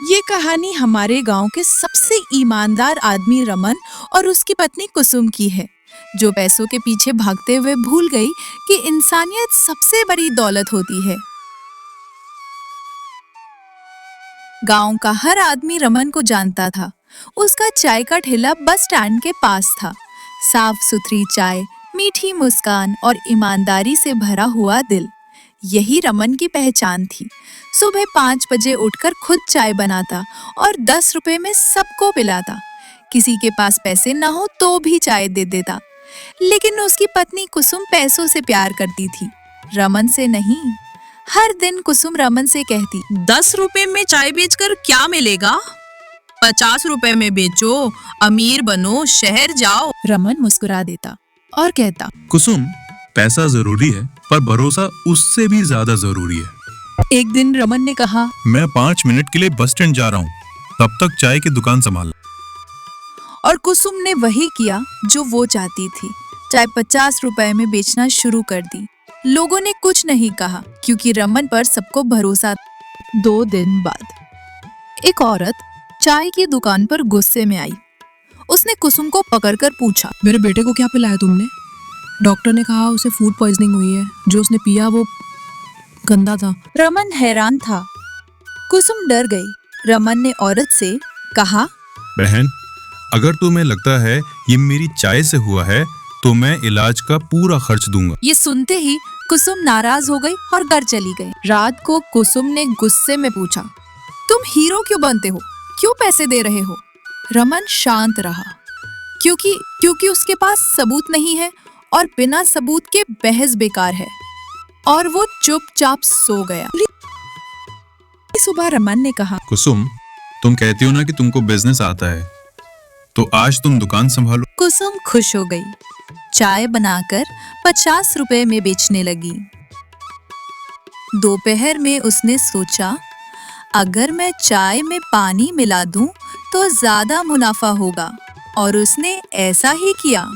ये कहानी हमारे गांव के सबसे ईमानदार आदमी रमन और उसकी पत्नी कुसुम की है, जो पैसों के पीछे भागते हुए भूल गई कि इंसानियत सबसे बड़ी दौलत होती है। गांव का हर आदमी रमन को जानता था। उसका चाय का ठेला बस स्टैंड के पास था। साफ सुथरी चाय, मीठी मुस्कान और ईमानदारी से भरा हुआ दिल, यही रमन की पहचान थी। सुबह 5 बजे उठकर खुद चाय बनाता और 10 रुपए में सबको पिलाता। किसी के पास पैसे ना हो तो भी चाय दे देता। लेकिन उसकी पत्नी कुसुम पैसों से प्यार करती थी, रमन से नहीं। हर दिन कुसुम रमन से कहती, 10 रुपए में चाय बेचकर क्या मिलेगा? 50 रुपए में बेचो, अमीर बनो, शहर जाओ। रमन मुस्कुरा देता और कहता, कुसुम, पैसा जरूरी है पर भरोसा उससे भी ज्यादा जरूरी है। एक दिन रमन ने कहा, मैं 5 मिनट के लिए बस स्टैंड जा रहा हूँ, तब तक चाय की दुकान संभाल। और कुसुम ने वही किया जो वो चाहती थी। चाय 50 रुपए में बेचना शुरू कर दी। लोगों ने कुछ नहीं कहा क्योंकि रमन पर सबको भरोसा था। 2 दिन बाद एक औरत चाय की दुकान पर गुस्से में आई। उसने कुसुम को पकड़कर पूछा, मेरे बेटे को क्या पिलाया तुमने? डॉक्टर ने कहा उसे फूड पॉइजनिंग हुई है। जो उसने पिया वो गंदा था। रमन हैरान था। कुसुम डर गई। रमन ने औरत से कहा, बहन, अगर तुम्हें लगता है ये मेरी चाय से हुआ है तो मैं इलाज का पूरा खर्च दूंगा। ये सुनते ही कुसुम नाराज हो गई और घर चली गई। रात को कुसुम ने गुस्से में पूछा, तुम हीरो क्यों बनते हो? क्यों पैसे दे रहे हो? रमन शांत रहा, क्योंकि उसके पास सबूत नहीं है और बिना सबूत के बहस बेकार है। और वो चुपचाप सो गया। सुबह रमन ने कहा, कुसुम, तुम कहती हो ना कि तुमको बिजनेस आता है, तो आज तुम दुकान संभालो। कुसुम खुश हो गई। चाय बनाकर 50 रुपए में बेचने लगी। दोपहर में उसने सोचा, अगर मैं चाय में पानी मिला दूं तो ज्यादा मुनाफा होगा, और उसने ऐसा ही किया।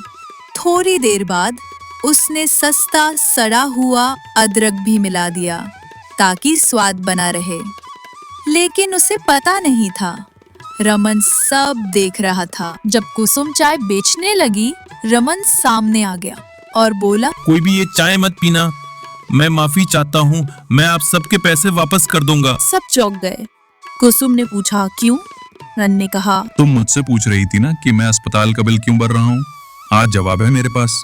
थोड़ी देर बाद उसने सस्ता सड़ा हुआ अदरक भी मिला दिया ताकि स्वाद बना रहे। लेकिन उसे पता नहीं था, रमन सब देख रहा था। जब कुसुम चाय बेचने लगी, रमन सामने आ गया और बोला, कोई भी ये चाय मत पीना, मैं माफी चाहता हूँ, मैं आप सबके पैसे वापस कर दूंगा। सब चौंक गए। कुसुम ने पूछा, क्यों? रन ने कहा, तुम मुझसे पूछ रही थी ना कि मैं अस्पताल का बिल क्यों भर रहा हूँ। आज जवाब है मेरे पास,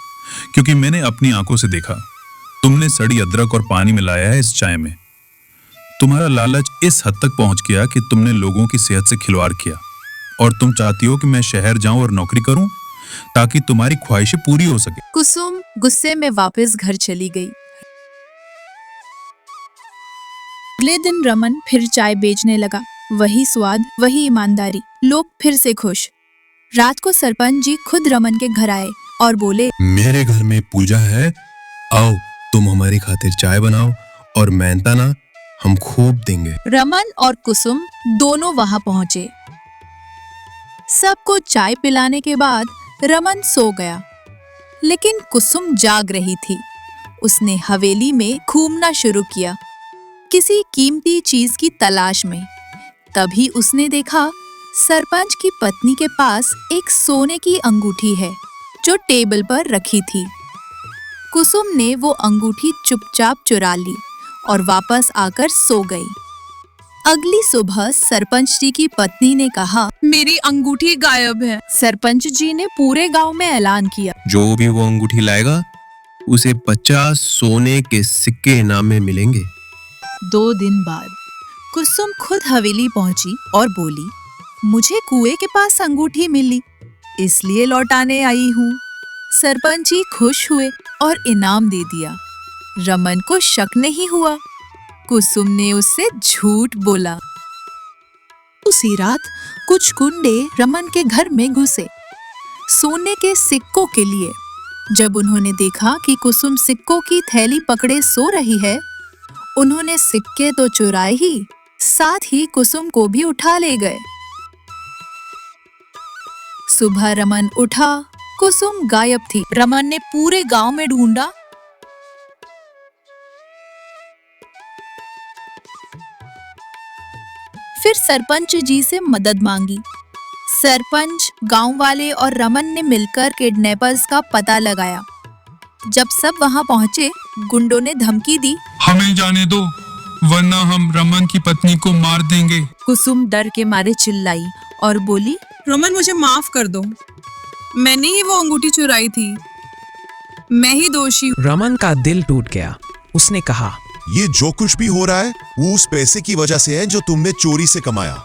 क्योंकि मैंने अपनी आंखों से देखा। तुमने सड़ी अदरक और पानी मिलाया है इस चाय में। तुम्हारा लालच इस हद तक पहुंच गया कि तुमने लोगों की सेहत से खिलवाड़ किया, और तुम चाहती हो कि मैं शहर जाऊं और नौकरी करूं ताकि तुम्हारी ख्वाहिशें पूरी हो सके। कुसुम गुस्से में वापस घर चली गई। अगले दिन रमन फिर चाय बेचने लगा। वही स्वाद, वही ईमानदारी, लोग फिर से खुश। रात को सरपंच जी खुद रमन के घर आए और बोले, मेरे घर में पूजा है, आओ तुम हमारी खातिर चाय बनाओ और मेहनताना हम खूब देंगे। रमन और कुसुम दोनों वहां पहुंचे। सबको चाय पिलाने के बाद रमन सो गया, लेकिन कुसुम जाग रही थी। उसने हवेली में घूमना शुरू किया, किसी कीमती चीज की तलाश में। तभी उसने देखा, सरपंच की पत्नी के पास एक सोने की अंगूठी है जो टेबल पर रखी थी। कुसुम ने वो अंगूठी चुपचाप चुरा ली और वापस आकर सो गई। अगली सुबह सरपंच जी की पत्नी ने कहा, मेरी अंगूठी गायब है। सरपंच जी ने पूरे गांव में ऐलान किया, जो भी वो अंगूठी लाएगा उसे 50 सोने के सिक्के इनाम में मिलेंगे। 2 दिन बाद कुसुम खुद हवेली पहुंची और बोली, मुझे कुएं के पास अंगूठी मिली, इसलिए लौटाने आई हूँ। सरपंच जी खुश हुए और इनाम दे दिया। रमन को शक नहीं हुआ। कुसुम ने उससे झूठ बोला। उसी रात कुछ गुंडे रमन के घर में घुसे सोने के सिक्कों के लिए। जब उन्होंने देखा कि कुसुम सिक्कों की थैली पकड़े सो रही है, उन्होंने सिक्के तो चुराए ही, साथ ही कुसुम को भी उठा ले गए। सुबह रमन उठा, कुसुम गायब थी। रमन ने पूरे गांव में ढूंढा, फिर सरपंच जी से मदद मांगी। सरपंच, गांव वाले और रमन ने मिलकर किडनैपर्स का पता लगाया। जब सब वहां पहुंचे, गुंडों ने धमकी दी, हमें जाने दो वरना हम रमन की पत्नी को मार देंगे। कुसुम डर के मारे चिल्लाई और बोली, रमन मुझे माफ कर दो, मैंने ही वो अंगूठी चुराई थी, मैं ही दोषी हूँ। रमन का दिल टूट गया। उसने कहा, ये जो कुछ भी हो रहा है वो उस पैसे की वजह से है जो तुमने चोरी से कमाया,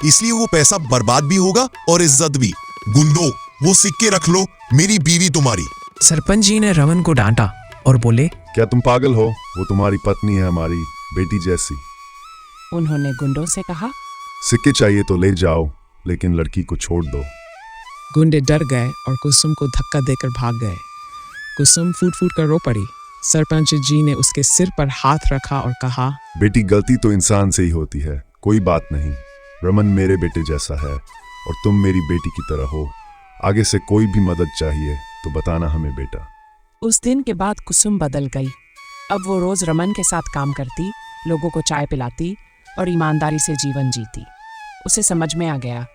इसलिए वो पैसा बर्बाद भी होगा और इज्जत भी। गुंडो, वो सिक्के रख लो, मेरी बीवी तुम्हारी। सरपंच जी ने रमन को डांटा और बोले, क्या तुम पागल हो? वो तुम्हारी पत्नी है, हमारी बेटी जैसी। उन्होंने गुंडों से कहा, सिक्के चाहिए तो ले जाओ, लेकिन लड़की को छोड़ दो। गुंडे डर गए और कुसुम को धक्का देकर भाग गए। कुसुम फूट फूट कर रो पड़ी। सरपंच जी ने उसके सिर पर हाथ रखा और कहा, बेटी, गलती तो इंसान से ही होती है, कोई बात नहीं। रमन मेरे बेटे जैसा है और तुम मेरी बेटी की तरह हो। आगे से कोई भी मदद चाहिए तो बताना हमें बेटा। उस दिन के बाद कुसुम बदल गई। अब वो रोज रमन के साथ काम करती, लोगों को चाय पिलाती और ईमानदारी से जीवन जीती। उसे समझ में आ गया,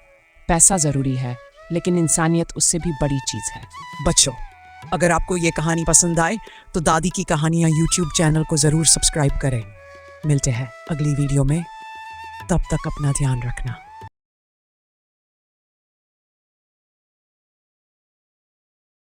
पैसा जरूरी है, लेकिन इंसानियत उससे भी बड़ी चीज है। बच्चों, अगर आपको ये कहानी पसंद आए तो दादी की कहानियाँ YouTube चैनल को ज़रूर सब्सक्राइब करें। मिलते हैं अगली वीडियो में, तब तक अपना ध्यान रखना।